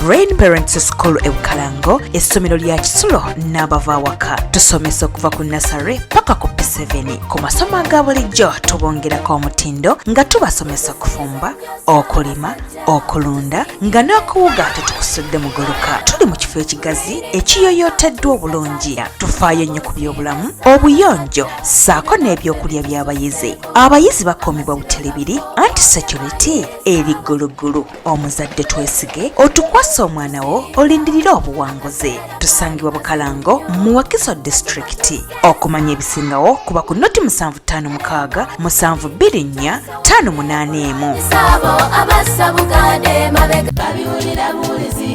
Brain Parents School e Bukalango, essomero lya Kisulo n'abava awaka. Tusomesa okuva ku nursery paka ku P7. Ku masomo aga bulijjo tubongerako omutindo nga tubasomesa kufumba, okulima, okulunda nga n'okuwuga tetukusudde mugoloka. Tuli mu kifo ekigazi ekiyoyooteddwa obulungi. Tufaayo nnyo ku by'obulamu, obuyonjo ssaako n'ebyokulya by'abayizi. Abayizi bakuumibwa butelebiri anti security eri ggulugulu. Omuzadde twesige otukwasa omwana wo olindirira obuwanguzi. Tusangibwa Bukalango mu Wakiso District. Okumanya ebisingawo kuba ku noti 7556 724 581.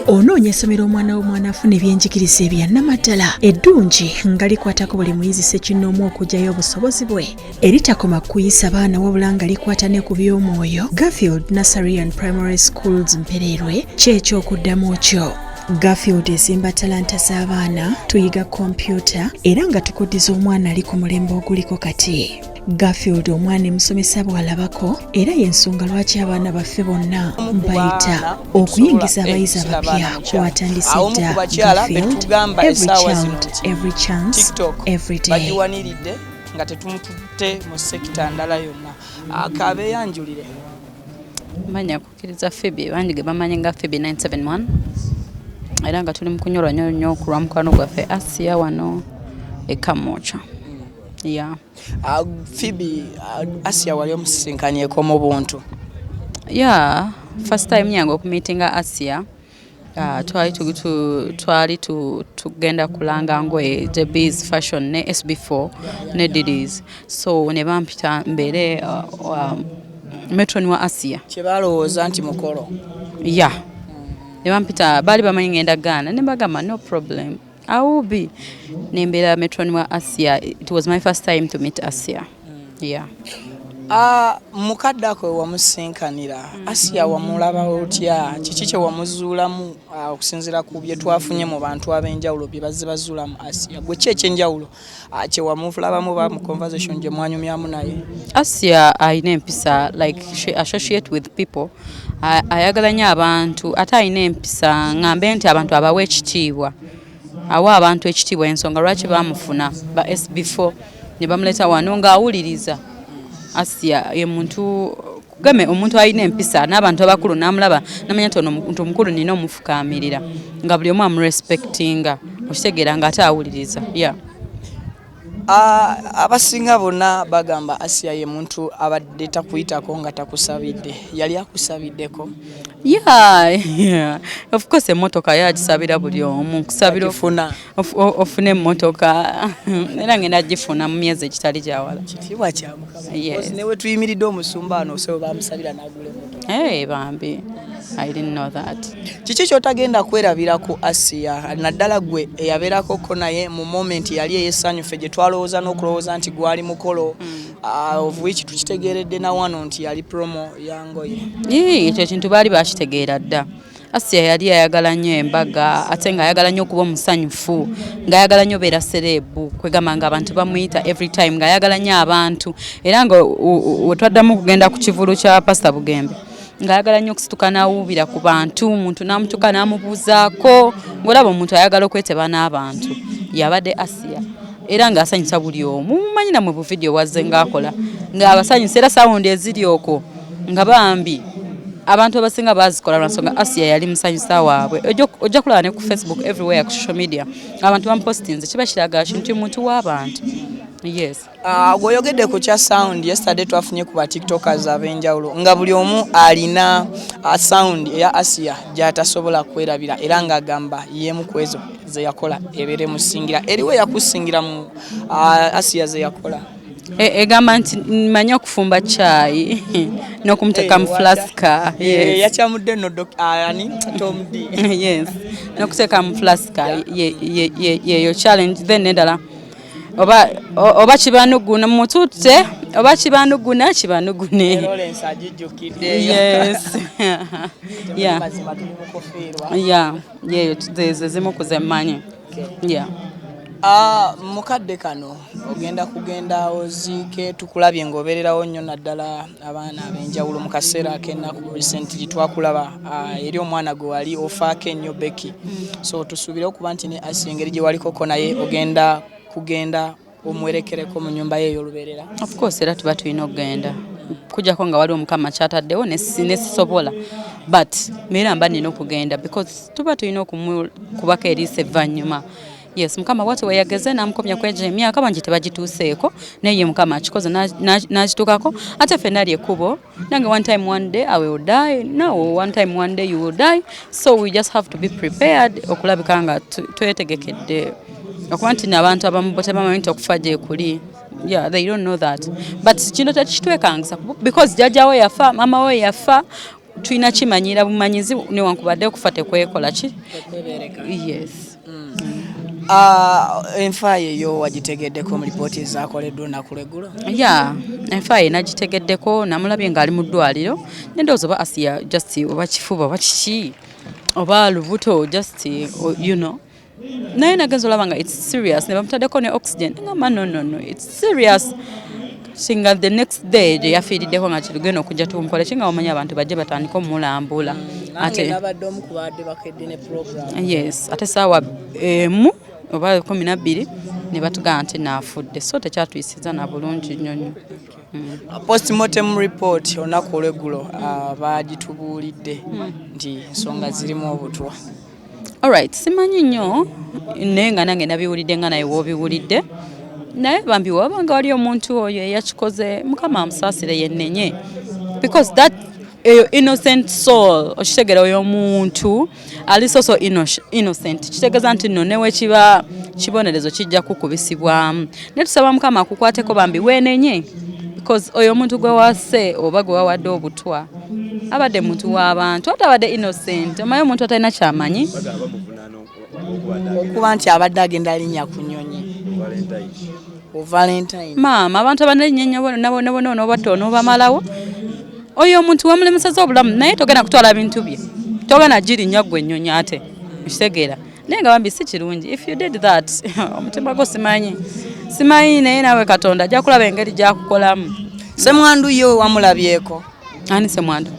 Onoonya essomero omwana w'omwana afuna ebyenjigiriza ebya Nnamadala eddungi nga likwatako buli muyizi ssekinnoomu okugyayo obusobozi bwe eritakoma kuyisa baana wabula nga likwata ne ku by'omwoyo. Garfield Nursery and Primary Schools Mpererwe ky'ekyokuddamu kyo. Garfield esimba talanta z'abaana, tuyiga kompyuta era nga tukuddiza omwana ali ku mulembe oguliko kati. Garfield omwana emusomesa bw'alabako era y'ensonga lwaki abaana baffe bonna mbayita okuyingiza abayizi abapya kwatandise dda. Garfield, every child, every chance, every day. Bagiwaniridde nga tetumututte mu sekita ndala yonna. Akabeyanjulire. Manya kukiriza Phoebe banjige bamanye nga Phoebe 971. Era nga tuli mu kunyolwa nnyo kulwa mukwano gwaffe Asia wano e Kamocha. Yeah. Phoebe, Asia wali omusisinkanyeko mu buntu. Yeah, first time yange okumeetinga Asia. Twali tugenda kulanga ngoye JB's Fashion ne SB4 ne Diddy's. So ne bampita mbere metron wa Asia. Kyebalowooza nti mukolo. Yeah. Ne bampita bali bamanyi ngenda Ghana ne bagamba no problem. I will be. Nembera metron wa Asia. It was my first time to meet Asia. Yeah. Mukaddako wamusinkanira. Asia wamulaba otya? Kiki kye wamuzuulamu okusinziira ku bye twafunye mu bantu ab'enjawulo bye bazze bazuulamu Asia? Gwe ki ekyenjawulo kye wamulabamu ba mu conversation gye mwanyumyamu naye? Asia ayina empisa, like she associate with people. Ayagala nnyo abantu ate ayina empisa ngambe nti abantu abawe ekitiibwa. Awa abantu ekitiibwa ensonga lwaki bamufuna ba SB4 ne bamuleta wano ng'awuliriza. Asia ye muntu kugame omuntu ayina empisa n'abantu abakulu namulaba namanya tono muntu mukulu nina omufukaamirira nga buli omu amurespectinga okitegeera nga ate awuliriza. Yeah. Abasinga bonna bagamba Asia ye muntu abadde takuyitako nga takusabidde. Yali akusabiddeko? Yeah. Of course emotoka yagisabira buli omu kusabira ofune emotoka era ngenda gifuna mu myezi ekitali gyawala. Kitiibwa kya Mukama. Yes. Newe tuyimiridde omusumba ano so bamusabira n'agula emotoka. Hey bambi. I didn't know that. Kiki kyotagenda kwerabira ku Asia naddala gwe eyabeerako ko naye mu moment yali eyesanyufe gye twalowooza n'okulowooza nti gwali mukolo of which tukitegeeredde na wano nti yali promo yangoye. Ekyo kintu baali bakitegeera dda. Asia yali ayagala nnyo embaga ate nga ayagala nnyo okuba omusanyufu ng'ayagala nnyo beera serebu kwegamba nga abantu bamuyita every time ng'ayagala nnyo abantu era nga wetwaddamu okugenda ku kivulu kya Pastor Bugembe ng'ayagala nnyo okusituka n'awuubira ku bantu omuntu n'amutuka n'amubuuzaako ng'olaba omuntu ayagala okweteba n'abantu yabadde Asia era ng'asanyusa buli omu mumanyi namwe bu video wazze ng'akola ng'abasanyusa era sawundi eziri okwo nga bambi abantu abasinga bazikola lwansonga Asia yali musanyusa waabwe. Ojja kulaba ne ku Facebook everywhere ku social media abantu bamupostinze kiba kiraga kintu muntu w'abantu. Yes. Goyogedde ku kya sound yesterday twafunye ku ba TikTokers ab'enjawulo nga buli omu alina sound ya Asia gy'atasobola kwerabira era ng'agamba yemu kwezo ze yakola ebere musingira eriwe yakusingira mu Asia ze yakola. Egamba nti manya okufumba chai n'okumuteka mu flaska. Yes. Yakyamudde no ani Tom D. Yes. N'okuteka mu flaska ye challenge then endala. Oba kibanuguna mutute oba kibanuguna kibanugune. Lawrence ajijukidde. Yes. Yeah. Yeah. Yeah, zimu kuzemanye. Yeah. Mukadde kano ogenda kugenda oziike tukulabye ng'obeererawo nnyo naddala abaana ab'enjawulo mu kaseera ak'ennaku recently twakulaba eri omwana gwe wali ofaako ennyo Becky. So tusuubire okuba nti ne Asia engeri gye walikoko naye ogenda kugenda omwerekereko mu nnyumba ye ey'olubeerera. Of course era tuba tulina okugenda kujjako nga waliwo Mukama kyataddewo nesisobola but meera mba nina okugenda because tuba tulina okumukubako eriisa evvannyuma. Yes, Mukama watu weyageze namukomya kweja emyaka bangi tebagituuseeko naye Mukama akikoze n'akitukako ate ffenna lyekkubo nange one time one day I will die, no one time one day you will die, so we just have to be prepared okulabika nga twetegekedde okuba nti n'abantu abamu bo tebamanyi nti okufa gye kuli. Yeah, they don't know that, but kino tekitwekangisa because jjajjawe yafa, mama we yafa, tulina kimanyira bumanyizi newankubadde okufa tekwekola ki. Yes. Enfa eyo wagitegeddeko mu lipooti ezaakoleddwa olunaku lw'eggulo? Yeah, enfa ye nagitegeddeko namulabye ng'ali mu ddwaliro nendowooza oba Asia just oba kifuba oba kiki oba lubuto just you know. Naye nagenza olaba nga it's serious ne bamutaddeko ne oxygen ngamba no it's serious. Singa the next day gye yafiiriddeko nga kitugenda okujja tumukole kinga omanyi abantu bajje batandika omulambula ate nabadde omu ku baadde bakedde ne program. Yes, ate saawa emu oba 12 ne batugamba nti naafudde, so tekyatuyisiza na bulungi nnyonnyo. Postmortem report olunaku olw'eggulo baagitubuulidde nti ensonga zirimu obutwa. Alright, simanyi nnyo naye nga nange nabiwulidde nga naye woobiwulidde naye bambi wabanga wali omuntu oyo eyakikoze Mukama amusaasire yennenye because that innocent soul okitegera oyo omuntu ali so innocent kitegeeza nti nno newe kiba kibonerezo kijja kukubisibwamu ne tusaba Mukama akukwateko bambi weenenye because oyo omuntu gwe wase oba gwe wawadde obutwa abadde muntu w'abantu atabadde innocent omaye omuntu atalina kyamanyi okuba nti abadde agenda alinnya ku nnyonyi Valentine. Maama abantu abanalinnye nabo n'obatta onoobamalawo oyo omuntu wamulemeseza obulamu naye togenda kutwala bintu bye togenda girinnya gwe ennyonyi ate okitegeera naye nga bambi si kirungi if you did that omutima gwo simanyi naye naawe Katonda ajja kulaba engeri gyakukolamu. Semwandu yo wamulabyeko? Ani Semwandu?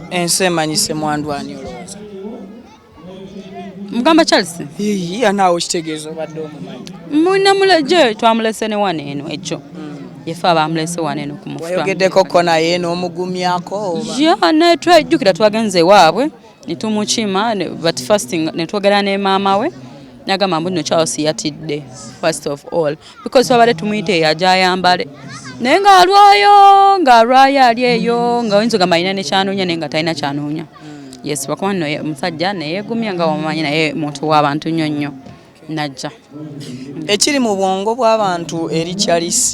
Ensi emanyi Semwandu ani olowooza? Mugamba Charles? Naawe okitegeeza obadde omumanyi. Munamulejje twamulese ne wano eno ekyo. Yefa bamulese wano eno ku mufuka. Wayogeddeko ko naye n'omugumyako oba? Yeah, ne twejjukira twagenze waabwe ne tumukima but fasting ne twogera ne maama we nagamba mbu nno Charles yatidde first of all because wabadde tumuyite yajayambale naye ng'alwayo ali eyo nga oyinza ogamba alina ne kyanoonya naye nga talina kyanoonya. Yes, bakuba nno musajja neyeegumya nga wamumanyi naye muntu w'abantu nnyo najja. Ekiri mu bwongo bw'abantu eri Charles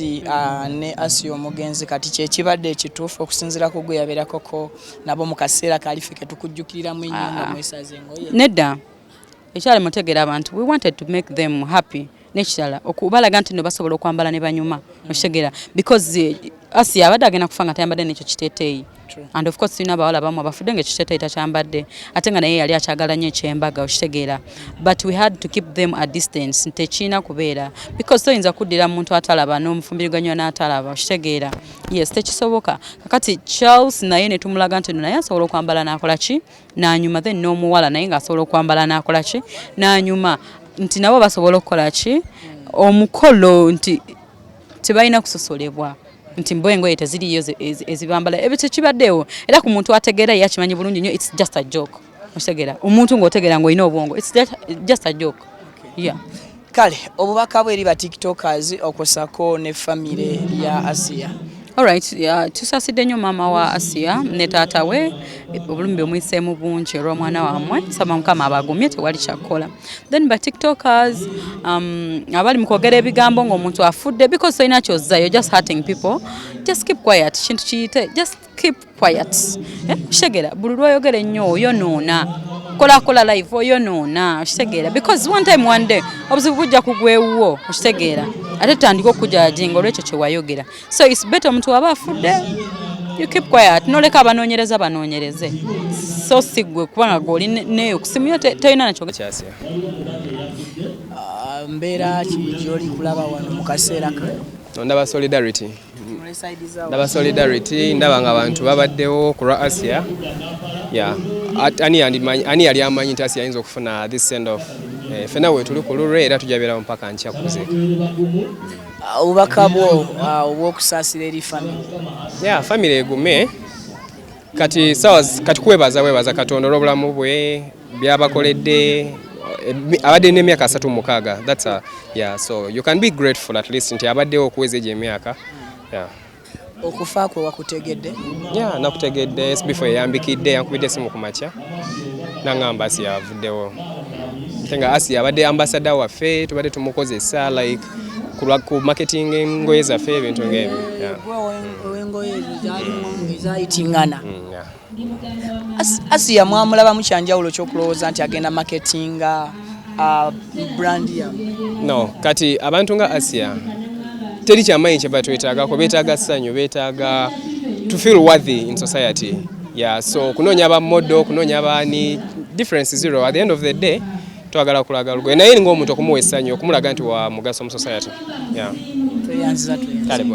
ne Asia omugenzi kati kyekibadde ekituufu okusinziira ku gwe yabeerakoko nabo mu kaseera kaalife ke tukujjukiriramu ennyo nga mwesaze engoye? Nedda ekyali mutegeera abantu we wanted to make them happy n'ekirala okubalaga nti nno basobola okwambala ne banyuma okitegeera because Asia abadde agenda kufa nga tayambadde n'ekyo kiteeteeyi and of course tulina abawala bamu abafudde ng'ekiteeteeyi takyambadde ate nga naye yali akyagala nnyo ekyembaga okitegeera but we had to keep them a distance tekiina kubeera because toyinza kuddira muntu atalaba n'omufumbiriganywa n'atalaba okitegeera. Yes, tekisoboka. Kakati Charles naye ne tumulaga nti naye asobola okwambala n'akola ki n'anyuma then n'omuwala naye ng'asobola okwambala n'akola ki n'anyuma nti nabo basobola okukola ki omukolo nti tebalina kusosolebwa nti mbo engoye teziriyo ezibambala ebyo tekibaddewo era ku muntu ategeera yakimanyi bulungi nnyo it's just a joke otegeera omuntu ng'otegeera ng'olina obwongo it's just a joke. Yeah. Kale obubaka bwe eri ba tiktokers okusako ne famire ya Asia? Alright, tusaasidde nnyo maama wa Asia ne taata we obulumi bwemuyiseemu bungi olw'omwana wammwe saba Mukama abagumye tewali kyakukola. Then ba tiktokers abali mu kwogera ebigambo ng'omuntu afudde because olina kyozza you're just hurting people, just keep quiet. Kintu kiyite just keep quiet. Kitegeera buli lw'oyogera ennyo oyonoona kola live oyonoona okitegeera because one time one day obuzibu bujja kugwewuwo okitegeera ate tutandika okujajinga olw'ekyo kye wayogera, so it's better omuntu waba afudde you keep quiet noleka abanoonyereza banoonyereze so sigwe kubanga goli neyo kusimu yo teyina nakyo. mbeera gy'oli kulaba wano mu kaseera kano? Ndaba solidarity. Ndaba nga abantu babaddewo ku lwa Asia. Yeah. Ani yali amanyi nti Asia ayinza okufuna this send off. Ffenna we tuli ku lulwe era tujja beerawo mpaka nkyakuze. Obubaka bwo obw'okusaasira eri family? Yeah, family egume. Kati kwebaza Katonda olw'obulamu bwe byabakoledde abadde n'emyaka 36. That's yeah, so you can be grateful at least nti abaddewo okuweza egyo emyaka. Yeah. Okufa kwe wakutegedde? Yeah, nakutegedde before yambikidde yankubidde esimu ku makya nangamba Asia avuddewo. Tenga Asia abadde ambassador waffe tubadde tumukozesa like ku marketing engoye zaffe ebintu ng'ebyo. Engoye ezayitingana. Asia mwamulaba mukyanjawulo ky'okulowooza nti agenda marketinga brand yamu? No, kati abantu nga Asia teri kyamaanyi kye batwetaagako, beetaaga ssanyu, beetaaga to feel worthy in society. Yeah, so kunoonya aba model, kunoonya abaani difference zero. At the end of the day twagala kulaga lugoye naye ng'omuntu okumuwa essanyu okumulaga nti wa mugaso mu society. Yeah. Tweyanziza.